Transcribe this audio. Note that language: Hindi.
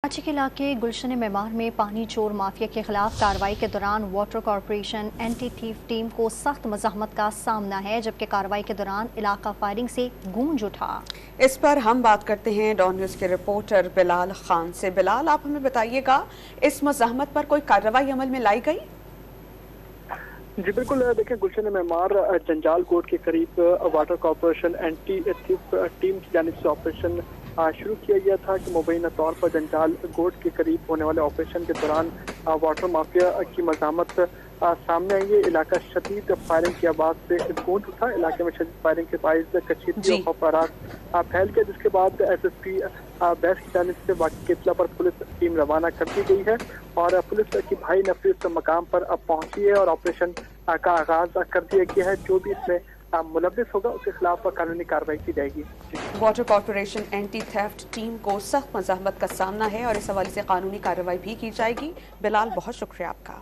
कराची के इलाके गुलशन मेमार में पानी चोर माफिया के खिलाफ कार्रवाई के दौरान water corporation anti thief team को सख्त मज़ाहमत का सामना है, जबकि कार्रवाई के दौरान इलाका फायरिंग से गूंज उठा। इस पर हम बात करते हैं डॉन न्यूज़ के रिपोर्टर बिलाल खान से। बिलाल, आप हमें बताइएगा, इस मज़ाहमत पर कोई कार्रवाई अमल में लाई गई? जी बिल्कुल, देखिए गुलशन मेमार जंजाल कोट के करीब water corporation anti thief team की जानिब से ऑपरेशन शुरू किया गया था कि मुबैना तौर पर जंजाल कोट के करीब होने वाले ऑपरेशन के दौरान वाटर माफिया की मज़ाहमत सामने आई है। इलाका शदीद फायरिंग की आवाज़ से गूंज उठा। इलाके में शदीद फायरिंग के बायस कशीदगी और खौफनाक फैल गया, जिसके बाद SSP बैस की जानिब से वाक़ई की इत्तला पर पुलिस टीम रवाना कर दी गई है और पुलिस की भारी नफरीत मकाम पर अब पहुंची है और ऑपरेशन का आगाज कर दिया गया है। जो भी इसमें मुलव्विस होगा उसके खिलाफ कानूनी कार्रवाई की जाएगी। Water corporation anti theft team को सख्त मज़ाहमत का सामना है और इस हवाले से कानूनी कार्रवाई भी की जाएगी। बिलाल, बहुत शुक्रिया आपका।